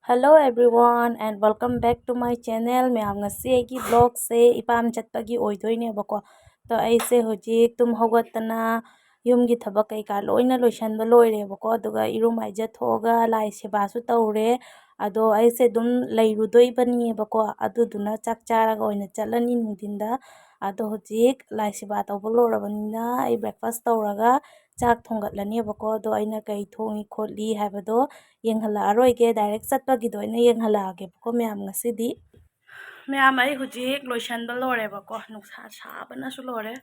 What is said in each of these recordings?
Hello everyone and welcome back to my channel. Ma'am ngasi aigi vlog se ipam chatpagi oidoine bako. To aise hojik tum hogatana yumgi thabak kai ka loina loisanba loire bako aduga irum aija thoga lai seba su tawre ado aise dum leirudoi bani bako aduduna chak charaga oina chalani nudinda ado hojik lai seba tawba lorabanina ai breakfast tawraga chak thongatlani bako ado aina kai thongi khotli haibado yenghala aroige direct chatpagi do aina yenghala age bako ma'am ngasidi ma'am ai hojik loisanba lore bako nuksa sabana su lore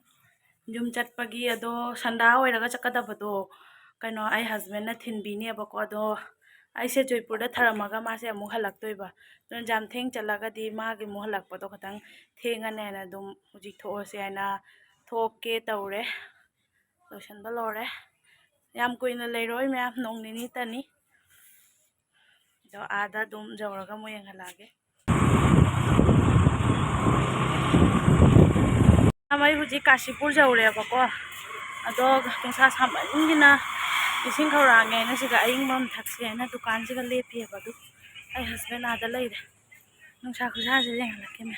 yum chatpagi ado sanda oiraga chakadabado kaino ai husband na thinbini bako ado aise Joypur da tharamaga mase amu halaktoiba don jam theng chalaga di magi mu halakpado khatang thengane na dum hojik those aina thoke tawre loisanba lore yam kuina leiroi ma'am nong nini tani do ada dum jawraga mu yenghalage amai hujik Kashipur jawre bako ado tungsa samaningina ising khawrange na siga aing mam thakse na dukan siga lepi badu ai husband ada leire nungsa khusa se yenghalake me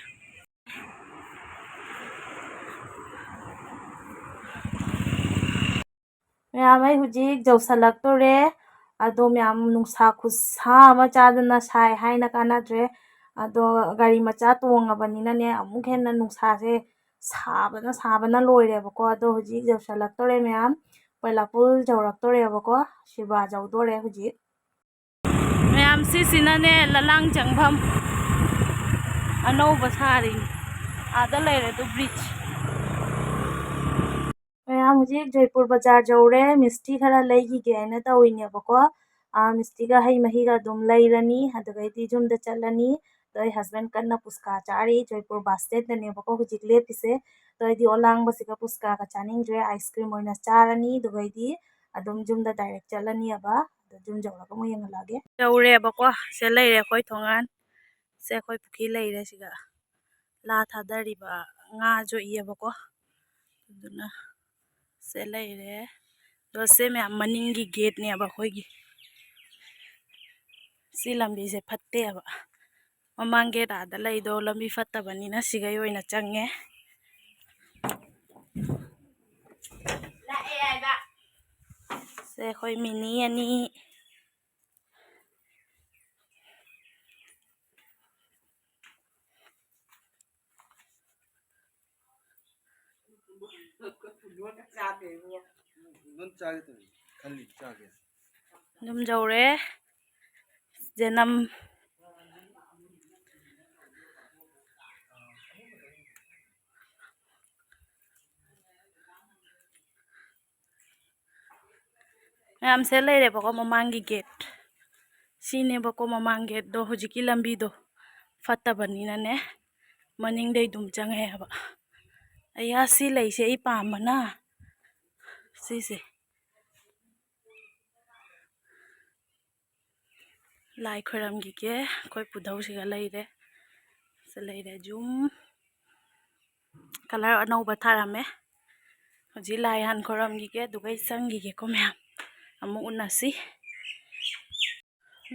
ma'am ai hujik jawsalaktore ado ma'am nungsa khusa ama chadana sai haina kanadre ado gari macha tongabanina ne amuk henna nungsa se sabana loire bako ado hujik jawsalaktore ma'am Pailapul jawraktore bako shiba jawdore hujik ma'am sisina ne lalang changbam anouba sari ada leire du bridge ma'am hujik Joypur bazar jawre misti khara leigige aina tawine bako misti ga hai mahi ga dum leirani adugaidi jumda chalani doi husband kanna puska chari Joypur bus stand ne bako hujik lepise doidi olang basiga puska ka chaningre ice cream oina charani dugaidi adum jumda direct chalani aba jum jawraga mo yengalage jawre bako se leire khoi thongan se khoi pukhi leire siga la thadariba nga jo iye bako duna se leire do se ma'am maningi gate ne aba khoigi si lambi se phatte aba mamang gate ada leido lambi fattabanina sigai oina change se khoi mini ani dum jawre jenam ma'am se leire bako mamangi gate sine bako mamang gate do hujiki lambi do fattabanina ne maning dei dum change aba aya si leise I pamana sise lai khoram gi ke khoi pudhau siga leire se leire jum color anouba tharame hoji lai han khoram gi ke dugai sangi ke ko ma'am amu unasi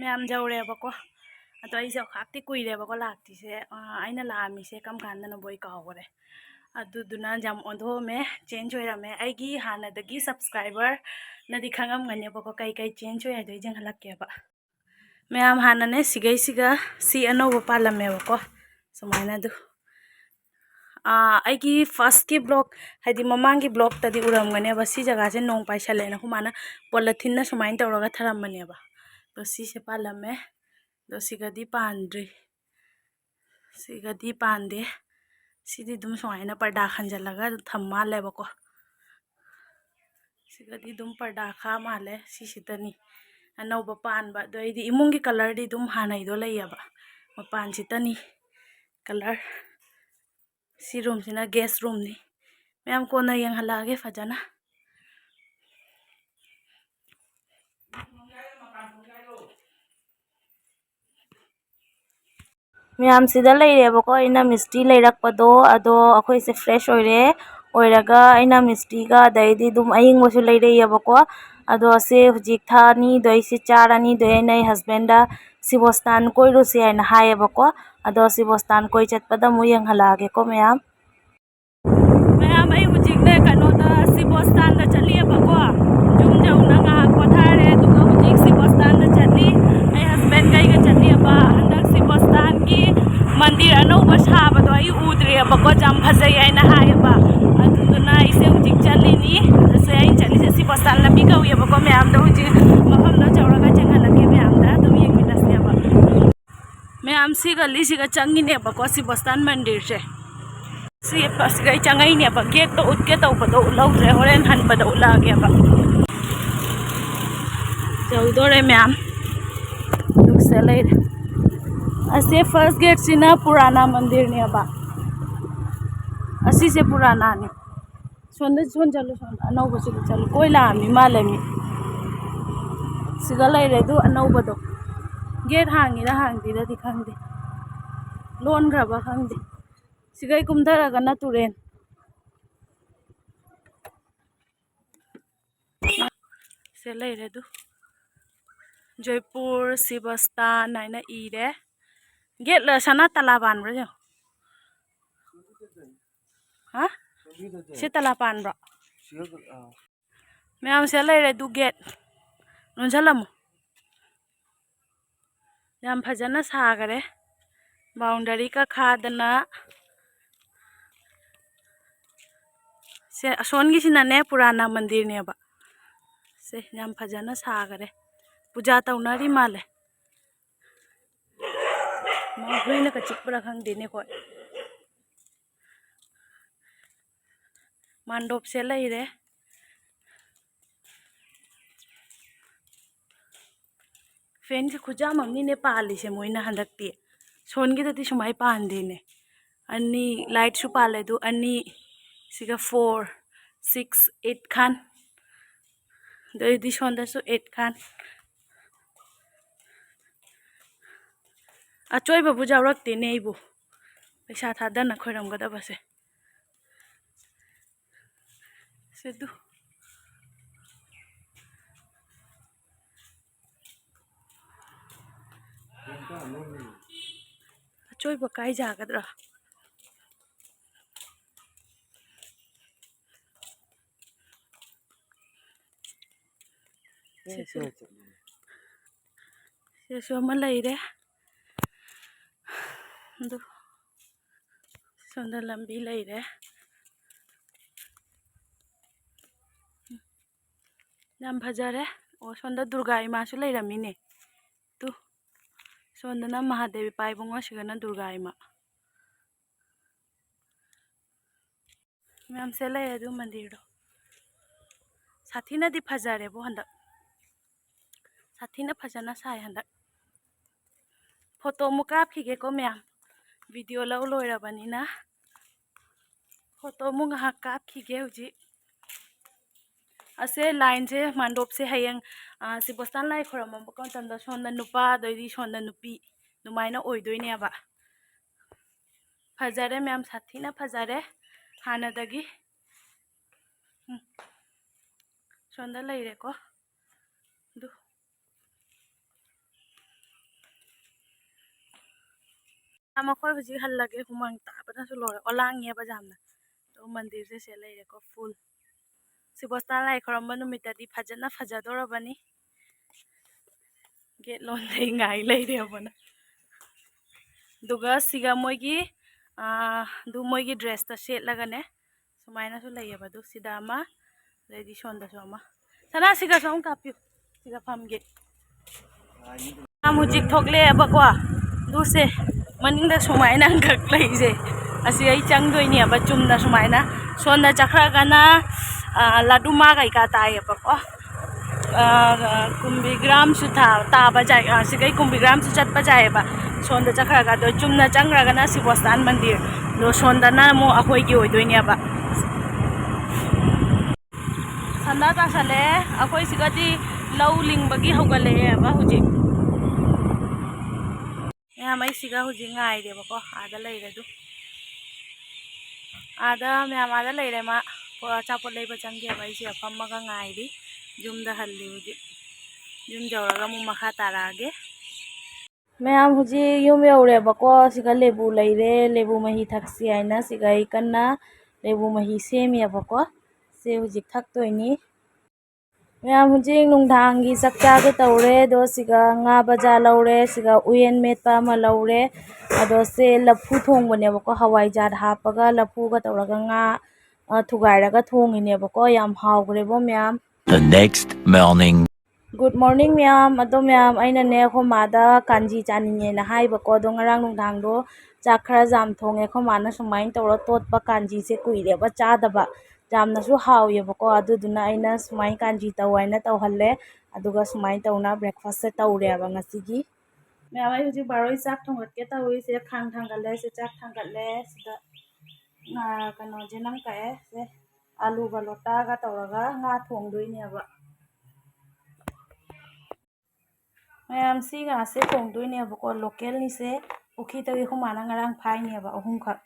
ma'am jawre bako ado ai jaw khakti kuire bako lakti se aina laami se kam kandana boy kawore aduduna jam ondo me change hoirame aigi hanadagi subscriber nadi khangam ngane bako kai change hoya doi jeng halakke ba ma'am hanane sigai siga si anouba palame bako sumaina du aigi first ki blog hadi mamangi blog tadi uramgane ba si jaga se nong paisale na humana polythene na sumain tawraga tharamane ba to si se palame do sigadi pandri sigadi pande sidi dum sumaina parda khanjalaga thamma le bako sigadi dum parda kha male si sitani anouba panba doidi imungi color di dum hanai do leiaba mapan sitani color si room sina guest room ni ma'am kona yenghalage fajana ma'am सिदा लेरे बको इना मिस्टी लेरकपदो अदो अखोई से fresh ओइरे ओइरागा इना मिस्टी गा दैदी दुम अहिंग बसु लेरे यबको अदो से हुजिक था नि दoi si charani doi nei husband da sibostan koi ru se na haye bako अदो sibostan koi chat pada mu yang halage ko mayam mayam ai hujiक ne kano da sibostan da chali bako jum jau na nga kothare tu ko hujiक sibostan da chali ai husband kai ga chali ba handak sibostan ki mandir ano ba sa ba do ai udre bako jam phajai ai na haye ba adu na ise hujiक chali ni se ai chali se sibostan la bi ka uye bako mayam da hujiक mafam da chawra ga changa lake mayam da tum yek mitas ne ba mayam si gali si ga changi ne bako sibostan mandir se si pas gai changai ne ba gate to ut ke to pa do lau re horen han ba do la ge ba jau do re mayam duk se lai ase first gate sina purana mandir ne ba asi se purana ne sonda son chalo son anau ba si chalo koi la mi ma le mi siga lai re du anau ba do gate hangi da hang di da di khang de lon gra ba khang de sigai kum thara ga na turen se lai re du Jaipur Sibastan naina ire gate la sana tala ban bro jo ha se tala pan bro mayam se lai re du gate non jalam yam phajana sagare boundary ka khadana se son gi sina ne purana mandir ne ba se yam phajana sagare puja taunari male ma huina ka chikpra khang de ne khoi mandop se lai re fan se khuja mamni ne pali se moina handakti son gi tati sumai pan de ne ani light su pale du ani siga 4 6 8 khan doi di sonda su 8 khan achoi babu jawrak te ne ibu paisa thada na khoram gada base sedu achoi ba kai jagadra se so ma lai re du sonda lambi lai re yam phajare o sonda durga ima su lai rami ne tu sonda na mahadevi pai bongo sigana durga ima ma'am से ले अदु मंदिर दो साथी ना दी फजारे बो हंदा साथी ना फजना साय हंदा फोटो मुका फिगे को मैम वीडियो लो लोइरा बनी ना फोटो मुंगा हक्का फिगे हुजी असे लाइन से मंडप से हयंग सिबस्तान लाई खरम बकन तंदा सोंदा नुपा दोइदी सोंदा नुपी नुमाइना ओइदोइने बा फजारे मैम साथी ना फजारे हाना दगी sonda lai re ko du ama khoi huji hal lage humang ta bana su lore olang ye ba jamna to mandir se lai re ko full sibostan lai khoram banu mitadi phajana phajadora bani gate lon dei ngai lai re bana duga siga moigi du moigi dress ta set laga ne sumaina su lai ba du sida ma ready sonda so ma sana siga song kapyu siga pamge amuji thokle ba kwa du se maning da sumaina gak lai je asi ai chang doi ni ba chum da sumaina sonda chakra gana ladu ma gai ka tai ba ko kumbigram su tha ta ba jai sigai kumbigram su chat ba jai ba sonda chakra ga do chumna changra gana sibostan mandir do sonda na mo akoi gi oi doi ni ba sanda ta sale akoi sigati lau ling bagi hogale ba huji ya mai siga huji ngai de ba ko ada lai re du ada me amada lai re ma po chapot lai ba chang ge ba isi apam ma ga ngai di ꯌꯨꯝꯗ ꯍꯜꯂꯤ ꯍꯧꯖꯤꯛ ꯌꯨꯝ ꯌꯧꯔꯒ ꯑꯃꯨꯛ ꯃꯈꯥ ꯇꯥꯔꯛꯑꯒꯦ ꯃꯌꯥꯝ ꯍꯧꯖꯤꯛ ꯌꯨꯝ ꯌꯧꯔꯦꯕꯀꯣ ꯁꯤꯒ ꯂꯦꯕꯨ ꯂꯩꯔꯦ ꯂꯦꯕꯨ ꯃꯍꯤ ꯊꯛꯁꯤ ꯍꯥꯏꯅ ꯁꯤꯒ ꯑꯩ ꯀꯟꯅ ꯂꯦꯕꯨ ꯃꯍꯤ ꯁꯦꯝꯃꯤꯌꯦꯕꯀꯣ ꯁꯤ ꯍꯧꯖꯤꯛ ꯊꯛꯇꯣꯏꯅꯤ ꯃꯌꯥꯝ ꯍꯧꯖꯤꯛ ꯅꯨꯡꯗꯥꯡꯒꯤ ꯆꯥꯛ ꯆꯥꯒꯦ ꯇꯧꯔꯦ ꯑꯗꯣ ꯁꯤꯒ ꯉꯥ ꯕꯖꯥꯔ ꯂꯧꯔꯦ ꯁꯤꯒ ꯎꯌꯦꯟ ꯃꯦꯠꯄ ꯑꯃ ꯂꯧꯔꯦ ꯑꯗꯣ ꯁꯦ ꯂꯐꯨ ꯊꯣꯡꯕꯅꯦꯕꯀꯣ ꯍꯋꯥꯏꯖꯥꯔ ꯍꯥꯞꯄꯒ ꯂꯐꯨꯒ ꯇꯧꯔꯒ ꯉꯥ ꯊꯨꯒꯥꯏꯔꯒ ꯊꯣꯡꯉꯤꯅꯦꯕꯀꯣ ꯌꯥꯝ ꯍꯥꯎꯈ꯭ꯔꯦꯕꯣ ꯃꯌꯥꯝ The next morning. Good morning ꯃꯌꯥꯝ ꯑꯗꯣ ꯃꯌꯥꯝ ꯑꯩꯅꯅꯦ ꯑꯩꯈꯣꯏ ꯃꯥꯗ ꯀꯥꯟꯖꯤ ꯆꯥꯅꯤꯡꯉꯦꯅ ꯍꯥꯏꯕꯀꯣ ꯑꯗꯣ ꯉꯔꯥꯡ ꯅꯨꯡꯗꯥꯡꯗꯣ ꯆꯥꯛ ꯈꯔ ꯖꯥꯝ ꯊꯣꯡꯉꯦ ꯑꯩꯈꯣꯏ ꯃꯥꯅ ꯁꯨꯃꯥꯏꯅ ꯇꯧꯔ ꯇꯣꯠꯄ ꯀꯥꯟꯖꯤꯁꯦ ꯀꯨꯏꯔꯦꯕ ꯆꯥꯗꯕ ꯌꯥꯝꯅꯁꯨ ꯍꯥꯎꯋꯦꯕꯀꯣ ꯑꯗꯨꯗꯨꯅ ꯑꯩꯅ ꯁꯨꯃꯥꯏꯅ ꯀꯥꯟꯖꯤ ꯇꯧ ꯍꯥꯏꯅ ꯇꯧꯍꯜꯂꯦ ꯑꯗꯨꯒ ꯁꯨꯃꯥꯏꯅ ꯇꯧꯅ ꯕ꯭ꯔꯦꯛꯐꯥꯁꯁꯦ ꯇꯧꯔꯦꯕ ꯉꯁꯤꯒꯤ ꯃꯌꯥꯝ ꯑꯩ ꯍꯧꯖꯤꯛ ꯕꯥꯔꯣꯏ ꯆꯥꯛ ꯊꯣꯡꯒꯠꯀꯦ ꯇꯧꯔꯤ ꯁꯤꯗ ꯈꯥꯡ ꯊꯥꯡꯒꯠꯂꯦ ꯁꯤ ꯆꯥꯛ ꯊꯥꯡꯒꯠꯂꯦ ꯁꯤꯗ ꯀꯩꯅꯣꯁꯦ ꯅꯪ ꯀꯛꯑꯦ ꯁꯦ ꯑꯂꯨꯒ ꯂꯣꯇꯥꯒ ꯇꯧꯔꯒ ꯉꯥ ꯊꯣꯡꯗꯣꯏꯅꯦꯕ ꯃꯌꯥꯝ ꯁꯤ ꯉꯥꯁꯦ ꯊꯣꯡꯗꯣꯏꯅꯦꯕꯀꯣ ꯂꯣꯀꯦꯜꯅꯤꯁꯦ ꯄꯨꯈ꯭ꯔꯤꯗꯒꯤ ꯈꯨꯃꯥꯅꯉꯔꯥꯡ ꯐꯥꯏꯅꯦꯕ ꯑꯍꯨꯝꯈꯛ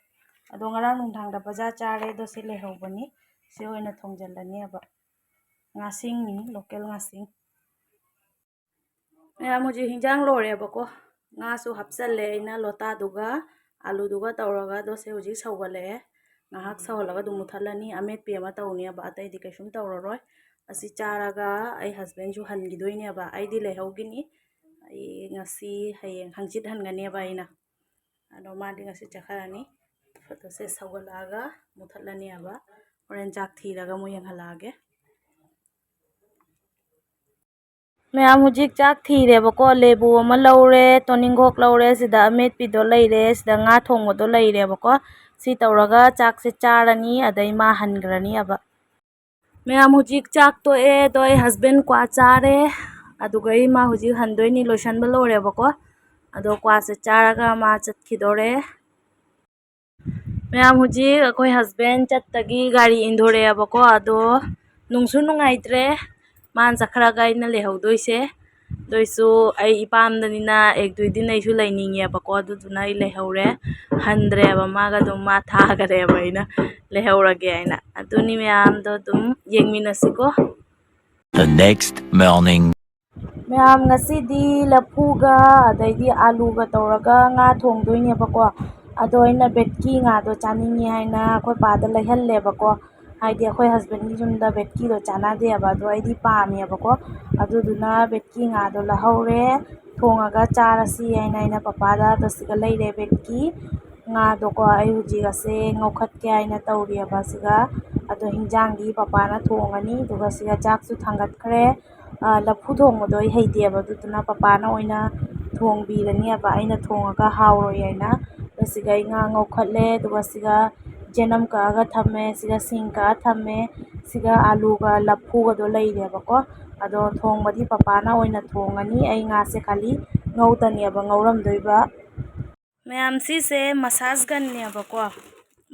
ꯑꯗꯣ ꯉꯔꯥꯡ ꯅꯨꯡꯗꯥꯡꯗ ꯕꯖꯥꯔ ꯆꯥꯔꯦ ꯑꯗꯣ ꯁꯤ ꯂꯩꯍꯧꯕꯅꯤ ꯁꯤ ꯑꯣꯏꯅ ꯊꯣꯡꯖꯤꯜꯂꯅꯦꯕ ꯉꯥꯁꯤꯡꯅꯤ ꯂꯣꯀꯦꯜ ꯉꯥꯁꯤꯡ ꯃꯌꯥꯝ ꯍꯧꯖꯤꯛ ꯍꯤꯟꯖꯥꯡ ꯂꯣꯏꯔꯦꯕꯀꯣ ꯉꯥꯁꯨ ꯍꯥꯞꯆꯜꯂꯦ ꯑꯩꯅ ꯂꯣꯇꯥꯗꯨꯒ ꯑꯂꯨꯗꯨꯒ ꯇꯧꯔꯒ ꯑꯗꯣ ꯁꯤ ꯍꯧꯖꯤꯛ ꯁꯧꯒꯠꯂꯛꯑꯦ ꯉꯥꯏꯍꯥꯛ ꯁꯧꯍꯜꯂꯒ ꯑꯗꯨꯝ ꯃꯨꯠꯊꯠꯂꯅꯤ ꯑꯃꯦꯠꯄꯤ ꯑꯃ ꯇꯧꯅꯦꯕ ꯑꯇꯩꯗꯤ ꯀꯩꯁꯨꯝ ꯇꯧꯔꯔꯣꯏ ꯑꯁꯤ ꯆꯥꯔꯒ ꯑꯩ ꯍꯁꯕꯦꯟꯁꯨ ꯍꯟꯈꯤꯗꯣꯏꯅꯦꯕ ꯑꯩꯗꯤ ꯂꯩꯍꯧꯒꯤꯅꯤ ꯑꯩ ꯉꯁꯤ ꯍꯌꯦꯡ ꯍꯪꯆꯤꯠ ꯍꯟꯒꯅꯦꯕ ꯑꯩꯅ ꯑꯗꯣ ꯃꯥꯗꯤ ꯉꯁꯤ ꯆꯠꯈ꯭ꯔꯅꯤ ꯐꯣꯇꯣꯁꯦ ꯁꯧꯒꯠꯂꯛꯑꯒ ꯃꯨꯠꯊꯠꯂꯅꯦꯕ ꯍꯣꯔꯦꯟ ꯆꯥꯛ ꯊꯤꯔꯒ ꯑꯃꯨꯛ ꯌꯦꯡꯍꯜꯂꯛꯑꯒꯦ ꯃꯌꯥꯝ ꯍꯧꯖꯤꯛ ꯆꯥꯛ ꯊꯤꯔꯦꯕꯀꯣ ꯂꯦꯕꯨ ꯑꯃ ꯂꯧꯔꯦ ꯇꯣꯅꯤꯡꯈꯣꯛ ꯂꯧꯔꯦ ꯁꯤꯗ ꯑꯃꯦꯠꯄꯤꯗꯣ ꯂꯩꯔꯦ ꯁꯤꯗ ꯉꯥ ꯊꯣꯡꯕꯗꯣ ꯂꯩꯔꯦꯕꯀꯣ ꯁꯤ ꯇꯧꯔꯒ ꯆꯥꯛꯁꯦ ꯆꯥꯔꯅꯤ ꯑꯗꯩ ꯃꯥ ꯍꯟꯈ꯭ꯔꯅꯤꯕ ꯃꯌꯥꯝ ꯍꯧꯖꯤꯛ ꯆꯥꯛ ꯇꯣꯛꯑꯦ ꯑꯗꯣ ꯑꯩ ꯍꯁꯕꯦꯟ ꯀ꯭ꯋꯥ ꯆꯥꯔꯦ ꯑꯗꯨꯒ ꯑꯩ ꯃꯥ ꯍꯧꯖꯤꯛ ꯍꯟꯗꯣꯏꯅꯤ ꯂꯣꯏꯁꯟꯕ ꯂꯣꯏꯔꯦꯕꯀꯣ ꯑꯗꯣ ꯀ꯭ꯋꯥꯁꯦ ꯆꯥꯔꯒ ꯃꯥ ꯆꯠꯈꯤꯗꯣꯔꯦ ꯃꯌꯥꯝ ꯍꯧꯖꯤꯛ ꯑꯩꯈꯣꯏ ꯍꯁꯕꯦꯟ ꯆꯠꯇꯒꯤ ꯒꯥꯔꯤ ꯏꯟꯊꯣꯔꯛꯑꯦꯕꯀꯣ ꯑꯗꯣ ꯅꯨꯡꯁꯨ ꯅꯨꯡꯉꯥꯏꯇ꯭ꯔꯦ ꯃꯥꯅ ꯆꯠꯈ꯭ꯔꯒ ꯑꯩꯅ ꯂꯩꯍꯧꯗꯣꯏꯁꯦ ꯑꯗꯨꯏꯁꯨ ꯑꯩ ꯏꯄꯥꯝꯗꯅꯤꯅ ꯑꯦꯛꯗꯨꯏꯗꯤꯟ ꯑꯩꯁꯨ ꯂꯩꯅꯤꯡꯉꯦꯕꯀꯣ ꯑꯗꯨꯗꯨꯅ ꯑꯩ ꯂꯩꯍꯧꯔꯦ ꯍꯟꯗ꯭ꯔꯦꯕ ꯃꯥꯒ ꯑꯗꯨꯝ ꯃꯥ ꯊꯥꯈꯔꯦꯕ ꯑꯩꯅ ꯂꯩꯍꯧꯔꯒꯦ ꯍꯥꯏꯅ ꯑꯗꯨꯅꯤ ꯃꯌꯥꯝꯗꯣ ꯑꯗꯨꯝ ꯌꯦꯡꯃꯤꯟꯅꯁꯤꯀꯣ The next morning. ꯃꯌꯥꯝ ꯉꯁꯤꯗꯤ ꯂꯐꯨꯒ ꯑꯗꯩꯗꯤ ꯑꯥꯂꯨꯒ ꯇꯧꯔꯒ ꯉꯥ ꯊꯣꯡꯗꯣꯏꯅꯦꯕꯀꯣ ꯑꯗꯣ ꯑꯩꯅ ꯕꯦꯠꯀꯤ ꯉꯥꯗꯣ ꯆꯥꯅꯤꯡꯉꯦ ꯍꯥꯏꯅ ꯑꯩꯈꯣꯏ ꯄꯥꯗ ꯂꯩꯍꯜꯂꯦꯕꯀꯣ ꯍꯥꯏꯗꯤ ꯑꯩꯈꯣꯏ ꯍꯁꯕꯦꯟꯒꯤ ꯌꯨꯝꯗ ꯕꯦꯠꯀꯤꯗꯣ ꯆꯥꯟꯅꯗꯦꯕ ꯑꯗꯣ ꯑꯩꯗꯤ ꯄꯥꯝꯃꯦꯕꯀꯣ ꯑꯗꯨꯗꯨꯅ ꯕꯦꯠꯀꯤ ꯉꯥꯗꯣ ꯂꯧꯍꯧꯔꯦ ꯊꯣꯡꯉꯒ ꯆꯥꯔꯁꯤ ꯍꯥꯏꯅ ꯑꯩꯅ ꯄꯄꯥꯗ ꯑꯗꯨꯁꯤꯒ ꯂꯩꯔꯦ ꯕꯦꯠꯀꯤ ꯉꯥꯗꯣꯀꯣ ꯑꯩ ꯍꯧꯖꯤꯛ ꯑꯁꯦ ꯉꯧꯈꯠꯀꯦ ꯍꯥꯏꯅ ꯇꯧꯔꯤꯑꯕ ꯁꯤꯒ ꯑꯗꯣ ꯍꯤꯟꯖꯥꯡꯗꯤ ꯄꯄꯥꯅ ꯊꯣꯡꯉꯅꯤ ꯑꯗꯨꯒ ꯁꯤꯒ ꯆꯥꯛꯁꯨ ꯊꯥꯡꯒꯠꯈ꯭ꯔꯦ ꯂꯐꯨ ꯊꯣꯡꯕꯗꯣ ꯑꯩ ꯍꯩꯇꯦꯕ ꯑꯗꯨꯗꯨꯅ ꯄꯄꯥꯅ ꯑꯣꯏꯅ ꯊꯣꯡꯕꯤꯔꯅꯤꯕ ꯑꯩꯅ ꯊꯣꯡꯉꯒ ꯍꯥꯎꯔꯣꯏ ꯍꯥꯏꯅ ꯑꯗꯣ ꯁꯤꯒ ꯑꯩ ꯉꯥ ꯉꯧꯈꯠꯂꯦ ꯑꯗꯨꯒ ꯁꯤꯒ ꯆꯦꯅꯝ ꯀꯛꯑꯒ ꯊꯝꯃꯦ ꯁꯤꯒ ꯁꯤꯡ ꯀꯛꯑ ꯊꯝꯃꯦ ꯁꯤꯒ ꯑꯥꯂꯨꯒ ꯂꯐꯨꯒꯗꯣ ꯂꯩꯔꯦꯕꯀꯣ ꯑꯗꯣ ꯊꯣꯡꯕꯗꯤ ꯄꯄꯥꯅ ꯑꯣꯏꯅ ꯊꯣꯡꯉꯅꯤ ꯑꯩ ꯉꯥꯁꯦ ꯈꯥꯂꯤ ꯉꯧꯗꯅꯦꯕ ꯉꯧꯔꯝꯗꯣꯏꯕ ꯃꯌꯥꯝ ꯁꯤꯁꯦ ꯃꯁꯥꯖ ꯒꯟꯅꯦꯕꯀꯣ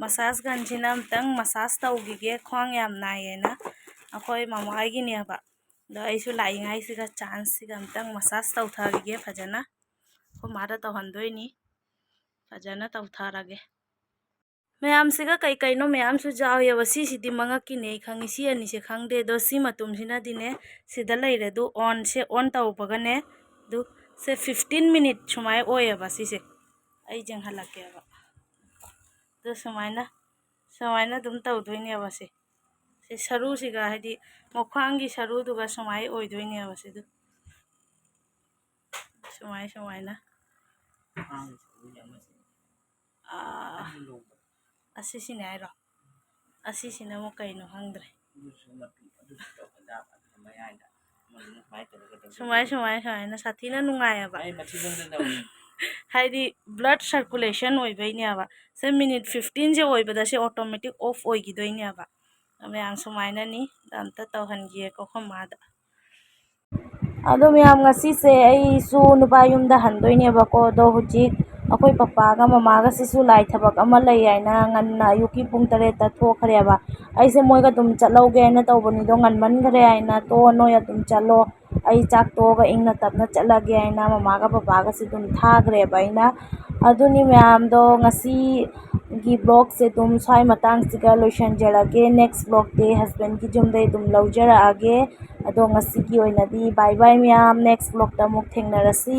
ꯃꯁꯥꯖ ꯒꯟꯁꯤꯅ ꯑꯝꯇꯪ ꯃꯁꯥꯖ ꯇꯧꯈꯤꯒꯦ ꯈ꯭ꯋꯥꯡ ꯌꯥꯝ ꯅꯥꯏꯌꯦꯅ ꯑꯩꯈꯣꯏ ꯃꯃꯥꯒꯤꯅꯦꯕ ꯑꯗꯣ ꯑꯩꯁꯨ ꯂꯥꯛꯏꯉꯥꯏꯁꯤꯒ ꯆꯥꯟꯁꯁꯤꯒ ꯑꯝꯇꯪ ꯃꯁꯥꯖ ꯇꯧꯊꯈꯤꯒꯦ ꯐꯖꯅ ꯑꯩꯈꯣꯏ ꯃꯥꯗ ꯇꯧꯍꯟꯗꯣꯏꯅꯤ ꯐꯖꯅ ꯇꯧꯊꯔꯒꯦ ꯃꯌꯥꯝꯁꯤꯒ ꯀꯩꯅꯣ ꯃꯌꯥꯝꯁꯨ ꯌꯥꯎꯋꯦꯕ ꯁꯤꯁꯤꯗꯤ ꯃꯉꯛꯀꯤꯅꯦ ꯑꯩ ꯈꯪꯉꯤ ꯁꯤ ꯑꯅꯤꯁꯦ ꯈꯪꯗꯦ ꯑꯗꯣ ꯁꯤ ꯃꯇꯨꯝꯁꯤꯅꯗꯤꯅꯦ ꯁꯤꯗ ꯂꯩꯔꯦ ꯑꯗꯨ ꯑꯣꯟꯁꯦ ꯑꯣꯟ ꯇꯧꯕꯒꯅꯦ ꯑꯗꯨ ꯁꯦ 15 ꯃꯤꯅꯤꯠ ꯁꯨꯃꯥꯏꯅ ꯑꯣꯏꯌꯦꯕ ꯁꯤꯁꯦ ꯑꯩ ꯌꯦꯡꯍꯜꯂꯛꯀꯦꯕ ꯑꯗꯨ ꯁꯨꯃꯥꯏꯅ ꯑꯗꯨꯝ ꯇꯧꯗꯣꯏꯅꯦꯕ ꯁꯤ ꯁꯔꯨꯁꯤꯒ ꯍꯥꯏꯗꯤ ꯃꯈ꯭ꯋꯥꯡꯒꯤ ꯁꯔꯨꯗꯨꯒ ꯁꯨꯃꯥꯏꯅ ꯑꯣꯏꯗꯣꯏꯅꯦꯕ ꯁꯤꯗ ꯁꯨꯃꯥꯏꯅ ꯑꯁꯤꯁꯤꯅꯦ ꯍꯥꯏꯔꯣ ꯑꯁꯤꯁꯤꯅ ꯑꯃꯨꯛ ꯀꯩꯅꯣ ꯈꯪꯗ꯭ꯔꯦ ꯁꯨꯃꯥꯏꯅ ꯁꯥꯊꯤꯅ ꯅꯨꯡꯉꯥꯏꯌꯦꯕ ꯍꯥꯏꯗꯤ ꯕ꯭ꯂꯠ ꯁꯔꯀꯨꯂꯦꯁꯟ ꯑꯣꯏꯕꯩꯅꯦꯕ ꯁꯦ ꯃꯤꯅꯤꯠ 15ꯁꯦ ꯑꯣꯏꯕꯗ ꯁꯤ ꯑꯣꯇꯣꯃꯦꯇꯤꯛ ꯑꯣꯐ ꯑꯣꯏꯈꯤꯗꯣꯏꯅꯦꯕ ꯃꯌꯥꯝ ꯁꯨꯃꯥꯏꯅꯅꯤ ꯑꯝꯇ ꯇꯧꯍꯟꯒꯦꯀꯣ ꯑꯩꯈꯣꯏ ꯃꯥꯗ ꯑꯗꯣ ꯃꯌꯥꯝ ꯉꯁꯤꯁꯦ ꯑꯩꯁꯨ ꯅꯨꯄꯥ ꯌꯨꯝꯗ ꯍꯟꯗꯣꯏꯅꯦꯕꯀꯣ ꯑꯗꯣ ꯍꯧꯖꯤꯛ ꯑꯩꯈꯣꯏ ꯄꯄꯥꯒ ꯃꯃꯥꯒꯁꯤꯁꯨ ꯂꯥꯏ ꯊꯕꯛ ꯑꯃ ꯂꯩ ꯍꯥꯏꯅ ꯉꯟꯅ ꯑꯌꯨꯛꯀꯤ ꯄꯨꯡ 7ꯗ ꯊꯣꯛꯈ꯭ꯔꯦꯕ ꯑꯩꯁꯦ ꯃꯣꯏꯒ ꯑꯗꯨꯝ ꯆꯠꯍꯧꯒꯦ ꯍꯥꯏꯅ ꯇꯧꯕꯅꯤꯗꯣ ꯉꯟꯃꯟꯈ꯭ꯔꯦ ꯍꯥꯏꯅ ꯅꯣꯏ ꯑꯗꯨꯝ ꯆꯠꯂꯣ ꯑꯩ ꯆꯥꯛ ꯇꯣꯛꯑꯒ ꯏꯪꯅ ꯇꯞꯅ ꯆꯠꯂꯒꯦ ꯍꯥꯏꯅ ꯃꯃꯥꯒ ꯄꯄꯥꯒꯁꯦ ꯑꯗꯨꯝ ꯊꯥꯈ꯭ꯔꯦꯕ ꯑꯩꯅ ꯑꯗꯨꯅꯤ ꯃꯌꯥꯝꯗꯣ ꯉꯁꯤꯒꯤ ꯕ꯭ꯂꯣꯛꯁꯦ ꯑꯗꯨꯝ ꯁ꯭ꯋꯥꯏ ꯃꯇꯥꯡꯁꯤꯒ ꯂꯣꯏꯁꯤꯟꯖꯔꯒꯦ ꯅꯦꯛꯁ ꯕ꯭ꯂꯣꯛꯇꯤ ꯍꯁꯕꯦꯟꯒꯤ ꯌꯨꯝꯗꯩ ꯑꯗꯨꯝ ꯂꯧꯖꯔꯛꯑꯒꯦ ꯑꯗꯣ ꯉꯁꯤꯒꯤ ꯑꯣꯏꯅꯗꯤ ꯕꯥꯏ ꯕꯥꯏ ꯃꯌꯥꯝ, ꯅꯦꯛꯁ ꯕ꯭ꯂꯣꯛꯇ ꯑꯃꯨꯛ ꯊꯦꯡꯅꯔꯁꯤ꯫